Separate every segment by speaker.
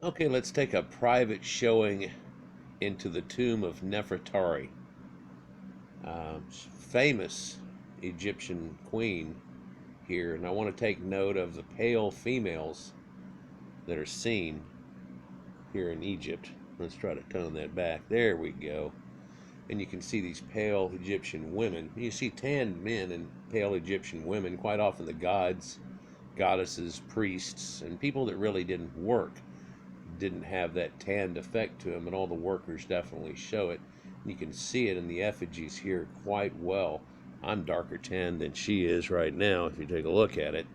Speaker 1: Okay, let's take a private showing into the tomb of Nefertari, famous Egyptian queen here. And I want to take note of the pale females that are seen here in Egypt. Let's try to tone that back. There we go. And you can see these pale Egyptian women. You see tanned men and pale Egyptian women, quite often the gods, goddesses, priests, and people that really didn't work didn't have that tanned effect to them, and all the workers definitely show it. You can see it in the effigies here quite well. I'm darker tanned than she is right now if you take a look at it.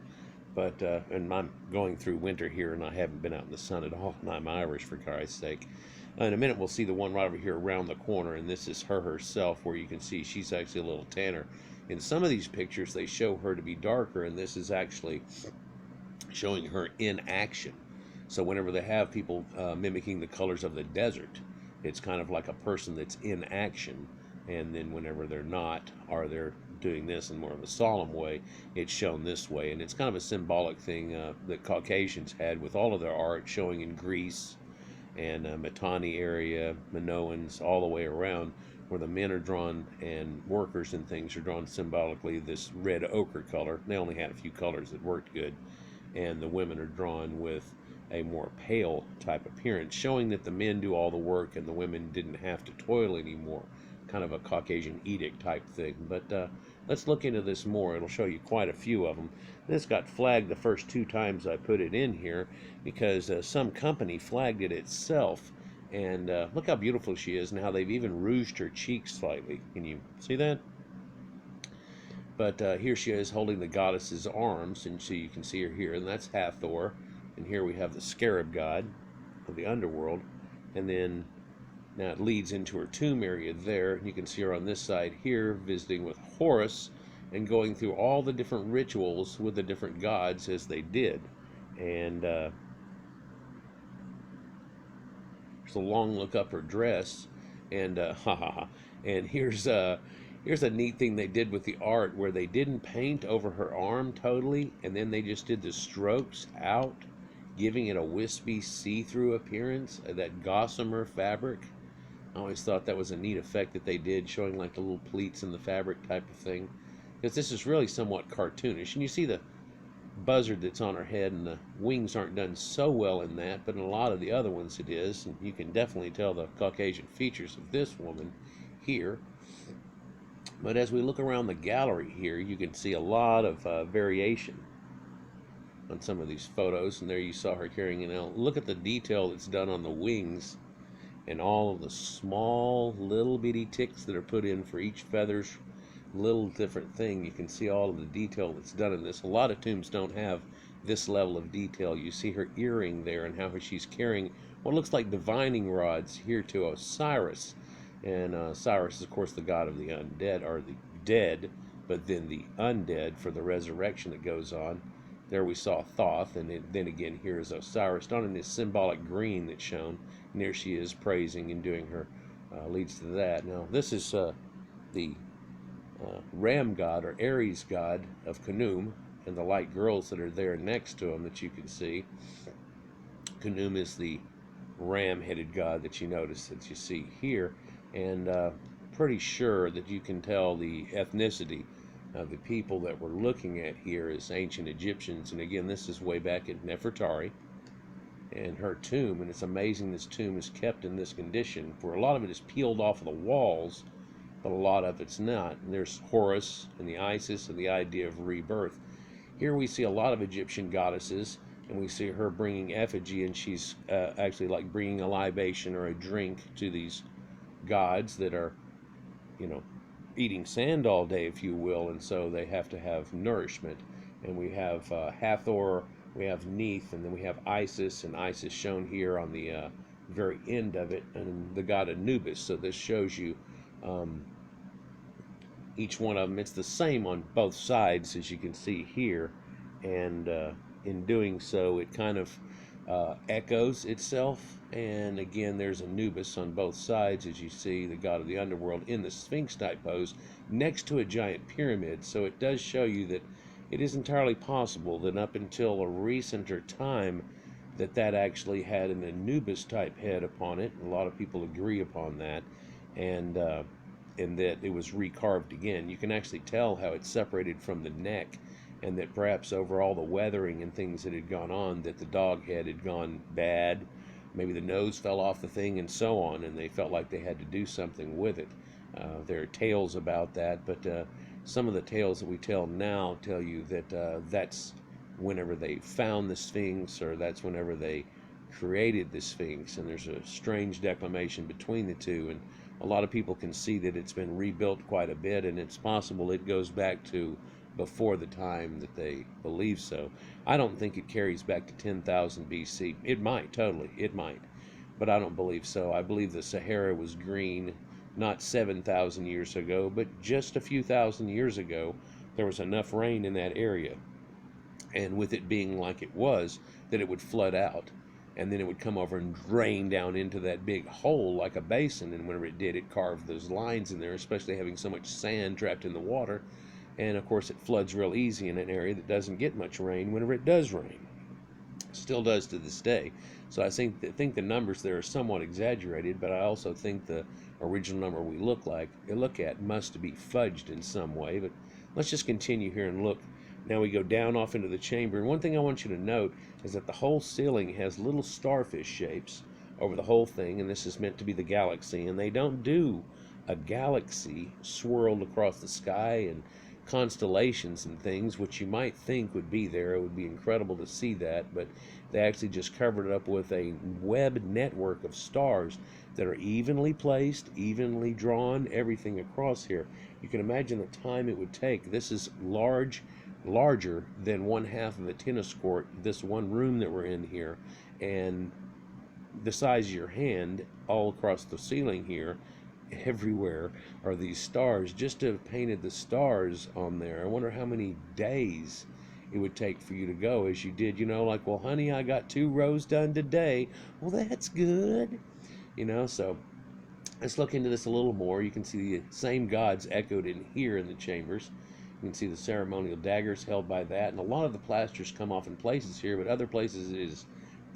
Speaker 1: But and I'm going through winter here, and I haven't been out in the sun at all, and I'm Irish, for Christ's sake. In a minute we'll see the one right over here around the corner, and this is her herself, where you can see she's actually a little tanner. In some of these pictures they show her to be darker, and this is actually showing her in action. So whenever they have people mimicking the colors of the desert, it's kind of like a person that's in action. And then whenever they're not, or they're doing this in more of a solemn way, it's shown this way. And it's kind of a symbolic thing that Caucasians had with all of their art, showing in Greece and Mitanni area, Minoans, all the way around, where the men are drawn and workers and things are drawn symbolically this red ochre color. They only had a few colors that worked good. And the women are drawn with a more pale type appearance, showing that the men do all the work and the women didn't have to toil anymore. Kind of a Caucasian edict type thing. But let's look into this more. It'll show you quite a few of them. This got flagged the first 2 times I put it in here because some company flagged it itself. And look how beautiful she is and how they've even rouged her cheeks slightly. Can you see that? But here she is holding the goddess's arms, and so you can see her here, and that's Hathor. And here we have the scarab god of the underworld. And then now it leads into her tomb area there. You can see her on this side here visiting with Horus and going through all the different rituals with the different gods as they did. And there's a long look up her dress. And ha ha ha. And here's a neat thing they did with the art where they didn't paint over her arm totally, and then they just did the strokes out, giving it a wispy see-through appearance, that gossamer fabric. I always thought that was a neat effect that they did, showing like the little pleats in the fabric type of thing, because this is really somewhat cartoonish. And you see the buzzard that's on her head, and the wings aren't done so well in that, but in a lot of the other ones it is. And you can definitely tell the Caucasian features of this woman here. But as we look around the gallery here, you can see a lot of variation on some of these photos. And there you saw her carrying it out. Look at the detail that's done on the wings and all of the small little bitty ticks that are put in for each feather's little different thing. You can see all of the detail that's done in this. A lot of tombs don't have this level of detail. You see her earring there and how she's carrying what looks like divining rods here to Osiris. And Osiris is, of course, the god of the undead, or the dead, but then the undead for the resurrection that goes on. There we saw Thoth, and then again here is Osiris, done in this symbolic green that's shown. And there she is praising and doing her, leads to that. Now, this is the ram god, or Ares god of Khnum, and the light girls that are there next to him that you can see. Khnum is the ram-headed god that you notice, that you see here. And pretty sure that you can tell the ethnicity of the people that we're looking at here is ancient Egyptians. And again, this is way back at Nefertari and her tomb. And it's amazing this tomb is kept in this condition, where a lot of it is peeled off of the walls, but a lot of it's not. And there's Horus and the Isis and the idea of rebirth. Here we see a lot of Egyptian goddesses, and we see her bringing effigy, and she's actually like bringing a libation or a drink to these gods that are, eating sand all day, if you will, and so they have to have nourishment. And we have Hathor, we have Neith, and then we have Isis, and Isis shown here on the very end of it, and the god Anubis. So this shows you each one of them. It's the same on both sides, as you can see here, and in doing so, it kind of echoes itself. And again, there's Anubis on both sides, as you see, the god of the underworld, in the Sphinx type pose next to a giant pyramid. So it does show you that it is entirely possible that up until a recenter time, that actually had an Anubis type head upon it. A lot of people agree upon that, and that it was recarved again. You can actually tell how it's separated from the neck, and that perhaps over all the weathering and things that had gone on, that the dog head had gone bad. Maybe the nose fell off the thing and so on, and they felt like they had to do something with it. There are tales about that, but some of the tales that we tell now tell you that that's whenever they found the Sphinx, or that's whenever they created the Sphinx, and there's a strange declamation between the two, and a lot of people can see that it's been rebuilt quite a bit, and it's possible it goes back to before the time that they believe so. I don't think it carries back to 10,000 BC. It might, totally, it might, but I don't believe so. I believe the Sahara was green not 7,000 years ago, but just a few thousand years ago. There was enough rain in that area, and with it being like it was, that it would flood out, and then it would come over and drain down into that big hole like a basin, and whenever it did, it carved those lines in there, especially having so much sand trapped in the water. And of course it floods real easy in an area that doesn't get much rain whenever it does rain. Still does to this day. So I think the numbers there are somewhat exaggerated, but I also think the original number we look at must be fudged in some way. But let's just continue here and look. Now we go down off into the chamber, and one thing I want you to note is that the whole ceiling has little starfish shapes over the whole thing, and this is meant to be the galaxy, and they don't do a galaxy swirled across the sky and constellations and things, which you might think would be there. It would be incredible to see that, but they actually just covered it up with a web network of stars that are evenly placed, evenly drawn, everything across here. You can imagine the time it would take. This is larger than one half of a tennis court, this one room that we're in here, and the size of your hand all across the ceiling here. Everywhere are these stars. Just to have painted the stars on there, I wonder how many days it would take for you to go as you did, like, well, honey, I got 2 rows done today. Well, that's good. So let's look into this a little more. You can see the same gods echoed in here in the chambers. You can see the ceremonial daggers held by that, and a lot of the plasters come off in places here, but other places it is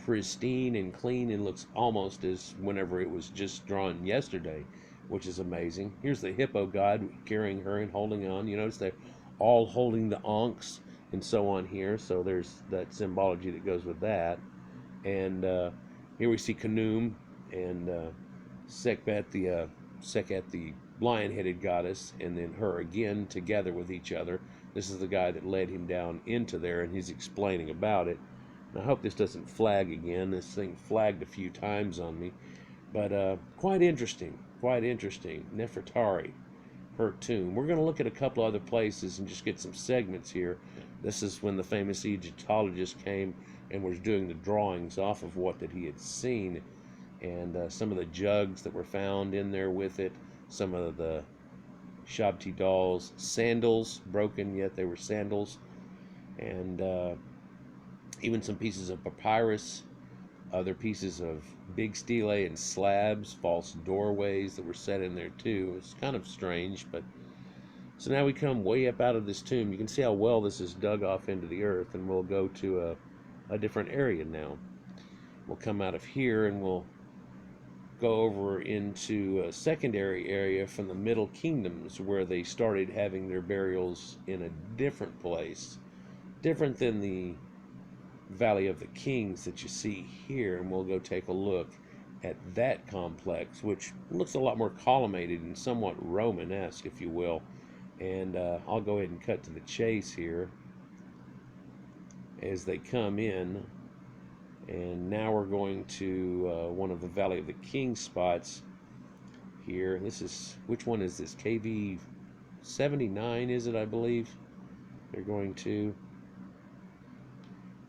Speaker 1: pristine and clean and looks almost as whenever it was just drawn yesterday, which is amazing. Here's the hippo god carrying her and holding on. You notice they're all holding the ankhs and so on here, so there's that symbology that goes with that. And here we see Khnum and Sekhet, the lion-headed goddess, and then her again together with each other. This is the guy that led him down into there, and he's explaining about it. And I hope this doesn't flag again. This thing flagged a few times on me, but quite interesting. Nefertari, her tomb. We're going to look at a couple other places and just get some segments here. This is when the famous Egyptologist came and was doing the drawings off of what that he had seen, and some of the jugs that were found in there with it, some of the Shabti dolls, sandals, broken yet they were sandals, and even some pieces of papyrus, other pieces of big stele and slabs, false doorways that were set in there too. It's kind of strange, but so now we come way up out of this tomb. You can see how well this is dug off into the earth, and we'll go to a different area now. We'll come out of here and we'll go over into a secondary area from the Middle Kingdoms, where they started having their burials in a different place, different than the Valley of the Kings that you see here. And we'll go take a look at that complex, which looks a lot more columnated and somewhat Romanesque, if you will. And I'll go ahead and cut to the chase here as they come in. And now we're going to one of the Valley of the Kings spots here. This is, which one is this? KV 79, is it, I believe? They're going to.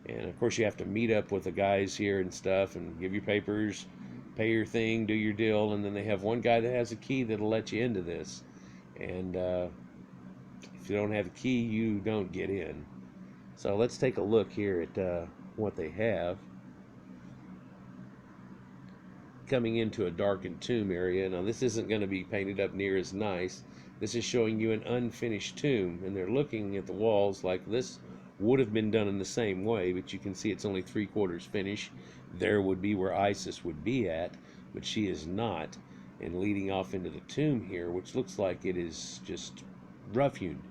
Speaker 1: And of course you have to meet up with the guys here and stuff and give your papers, pay your thing, do your deal, and then they have one guy that has a key that'll let you into this. And if you don't have a key, you don't get in. So let's take a look here at what they have. Coming into a darkened tomb area. Now this isn't going to be painted up near as nice. This is showing you an unfinished tomb, and they're looking at the walls like this would have been done in the same way, but you can see it's only 3/4 finished. There would be where Isis would be at, but she is not. And leading off into the tomb here, which looks like it is just rough-hewn.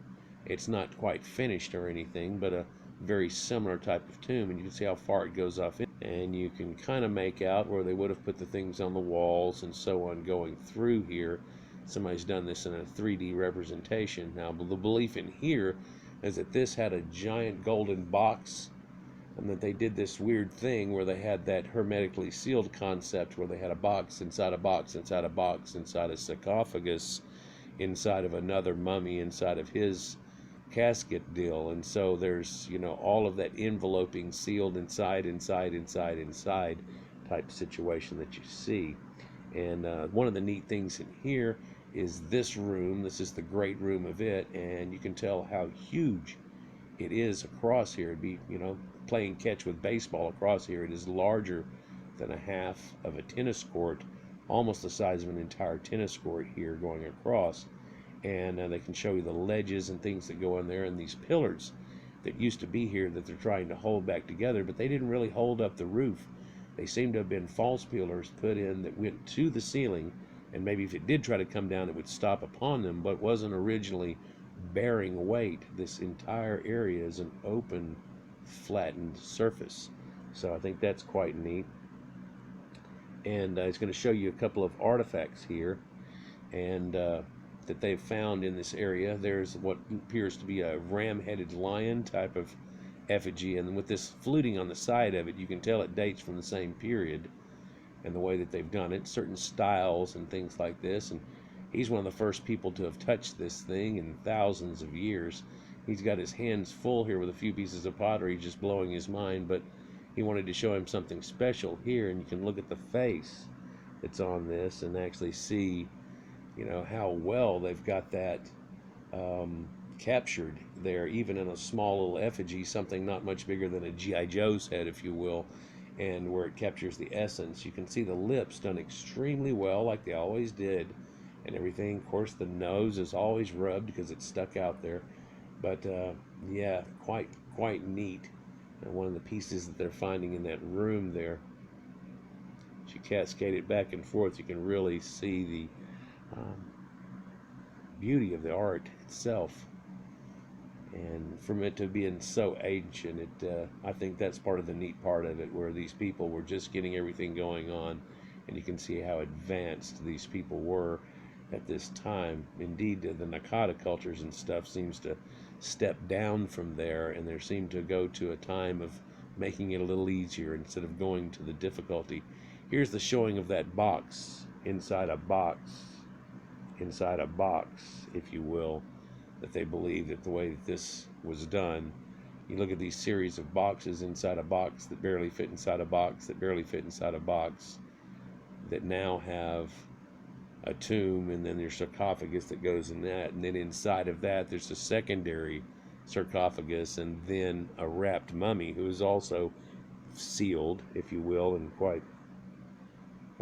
Speaker 1: It's not quite finished or anything, but a very similar type of tomb, and you can see how far it goes off in. And you can kind of make out where they would have put the things on the walls and so on going through here. Somebody's done this in a 3D representation. Now, the belief in here is that this had a giant golden box, and that they did this weird thing where they had that hermetically sealed concept where they had a box inside a box inside a box inside a sarcophagus inside of another mummy inside of his casket deal. And so there's, you know, all of that enveloping, sealed inside type situation that you see. And one of the neat things in here is this room. This is the great room of it, and you can tell how huge it is across here. It'd be, you know, playing catch with baseball across here. It is larger than a half of a tennis court, almost the size of an entire tennis court here going across. And they can show you the ledges and things that go in there, and these pillars that used to be here that they're trying to hold back together, but they didn't really hold up the roof. They seem to have been false pillars put in that went to the ceiling, and maybe if it did try to come down, it would stop upon them, but wasn't originally bearing weight. This entire area is an open, flattened surface. So I think that's quite neat. And it's going to show you a couple of artifacts here, and that they've found in this area. There's what appears to be a ram-headed lion type of effigy, and with this fluting on the side of it, you can tell it dates from the same period. And the way that they've done it, certain styles and things like this. And he's one of the first people to have touched this thing in thousands of years. He's got his hands full here with a few pieces of pottery, just blowing his mind, but he wanted to show him something special here. And you can look at the face that's on this and actually see, you know, how well they've got that captured there, even in a small little effigy, something not much bigger than a G.I. Joe's head, if you will, and where it captures the essence. You can see the lips done extremely well, like they always did, and everything. Of course, the nose is always rubbed because it's stuck out there, but yeah, quite neat. And one of the pieces that they're finding in that room there, as you cascade it back and forth, you can really see the beauty of the art itself. And from it to being so ancient, I think that's part of the neat part of it, where these people were just getting everything going on, and you can see how advanced these people were at this time. Indeed, the Nakata cultures and stuff seems to step down from there, and there seem to go to a time of making it a little easier instead of going to the difficulty. Here's the showing of that box inside a box, if you will, that they believe that the way that this was done. You look at these series of boxes inside a box that barely fit inside a box that barely fit inside a box, that now have a tomb, and then there's sarcophagus that goes in that, and then inside of that there's a secondary sarcophagus, and then a wrapped mummy who is also sealed, if you will, in quite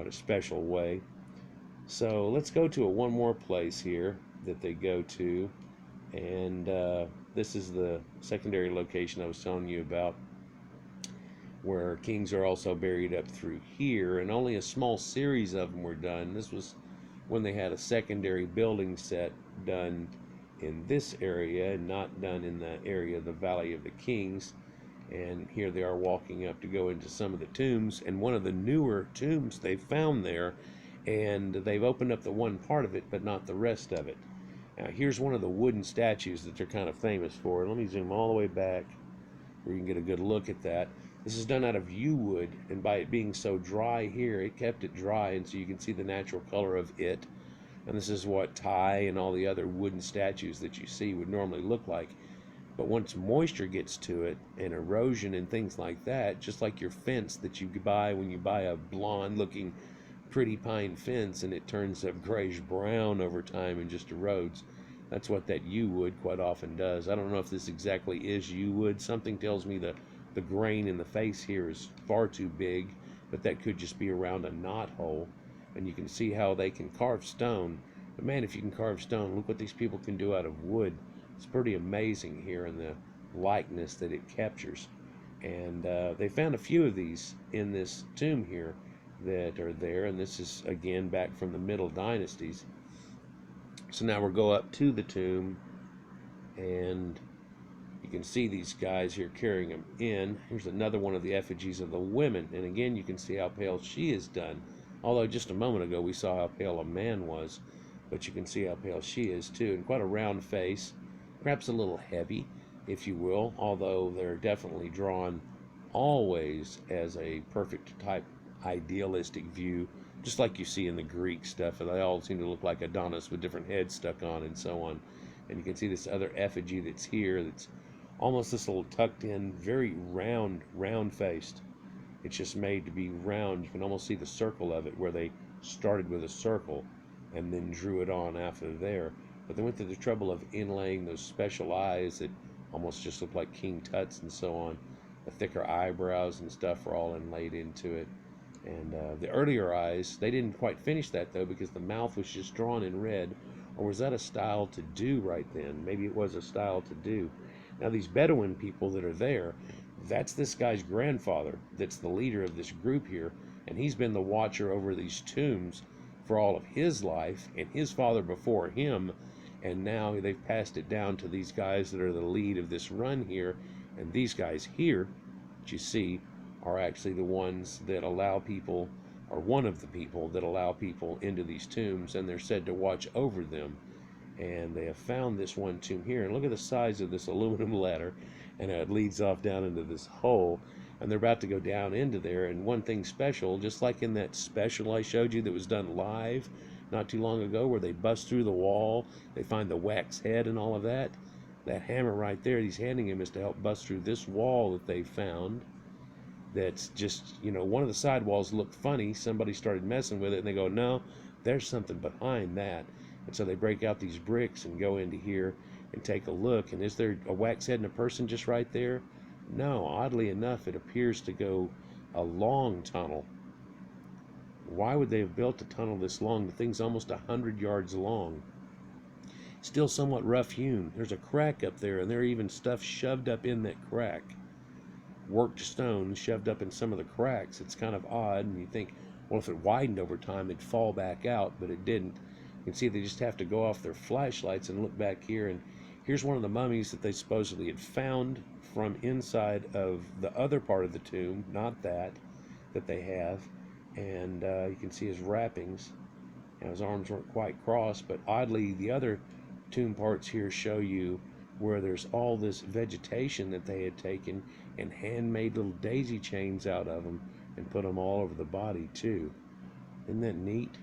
Speaker 1: a special way. So let's go to one more place here that they go to, and this is the secondary location I was telling you about, where kings are also buried up through here, and only a small series of them were done. This was when they had a secondary building set done in this area and not done in the area of the Valley of the Kings. And here they are walking up to go into some of the tombs, and one of the newer tombs they found there, and they've opened up the one part of it but not the rest of it. Now here's one of the wooden statues that they're kind of famous for. Let me zoom all the way back where you can get a good look at that. This is done out of yew wood, and by it being so dry here, it kept it dry, and so you can see the natural color of it. And this is what Thai and all the other wooden statues that you see would normally look like. But once moisture gets to it, and erosion and things like that, just like your fence that you buy when you buy a blonde looking pretty pine fence, and it turns up grayish brown over time and just erodes, that's what that yew wood quite often does. I don't know if this exactly is yew wood. Something tells me that the grain in the face here is far too big, but that could just be around a knot hole. And you can see how they can carve stone. But man, if you can carve stone, look what these people can do out of wood. It's pretty amazing here in the likeness that it captures. And they found a few of these in this tomb here that are there, and this is again back from the Middle Dynasties. So now we'll go up to the tomb, and you can see these guys here carrying them in. Here's another one of the effigies of the women, and again you can see how pale she is done. Although just a moment ago we saw how pale a man was, but you can see how pale she is too, and quite a round face, perhaps a little heavy, if you will, although they're definitely drawn always as a perfect type idealistic view, just like you see in the Greek stuff, and they all seem to look like Adonis with different heads stuck on and so on. And you can see this other effigy that's here that's almost this little tucked in, very round faced. It's just made to be round. You can almost see the circle of it, where they started with a circle and then drew it on after there. But they went through the trouble of inlaying those special eyes that almost just look like King Tut's and so on. The thicker eyebrows and stuff were all inlaid into it. And the earlier eyes, they didn't quite finish that though, because the mouth was just drawn in red. Or was that a style to do right then? Maybe it was a style to do. Now these Bedouin people that are there, that's this guy's grandfather that's the leader of this group here, and he's been the watcher over these tombs for all of his life, and his father before him, and now they've passed it down to these guys that are the lead of this run here. And these guys here that you see are actually the ones that allow people, or one of the people that allow people into these tombs, and they're said to watch over them. And they have found this one tomb here, and look at the size of this aluminum ladder, and it leads off down into this hole, and they're about to go down into there. And one thing special, just like in that special I showed you that was done live not too long ago, where they bust through the wall, they find the wax head and all of that, that hammer right there he's handing him is to help bust through this wall that they found. That's just, you know, one of the side walls looked funny. Somebody started messing with it, and they go, no, there's something behind that. And so they break out these bricks and go into here and take a look. And is there a wax head and a person just right there? No, oddly enough, it appears to go a long tunnel. Why would they have built a tunnel this long? The thing's almost 100 yards long. Still somewhat rough hewn. There's a crack up there, and there are even stuff shoved up in that crack. Worked stone shoved up in some of the cracks. It's kind of odd, and you think, well, if it widened over time, it'd fall back out, but it didn't. You can see they just have to go off their flashlights and look back here, and here's one of the mummies that they supposedly had found from inside of the other part of the tomb, not that they have. And you can see his wrappings. Now, his arms weren't quite crossed, but oddly, the other tomb parts here show you where there's all this vegetation that they had taken and handmade little daisy chains out of them and put them all over the body too. Isn't that neat?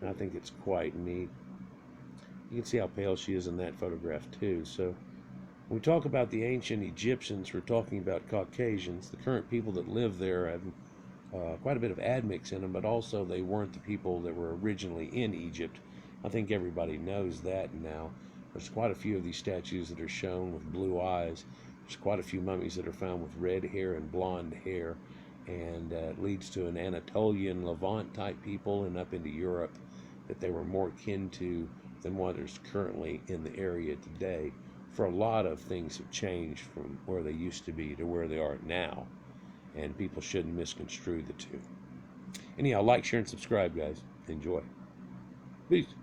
Speaker 1: I think it's quite neat. You can see how pale she is in that photograph too. So when we talk about the ancient Egyptians, we're talking about Caucasians. The current people that live there have quite a bit of admix in them, but also they weren't the people that were originally in Egypt. I think everybody knows that now. There's quite a few of these statues that are shown with blue eyes. There's quite a few mummies that are found with red hair and blonde hair, and it leads to an Anatolian Levant type people and up into Europe that they were more kin to than what is currently in the area today. For a lot of things have changed from where they used to be to where they are now, and people shouldn't misconstrue the two. Anyhow, like, share, and subscribe, guys. Enjoy. Peace.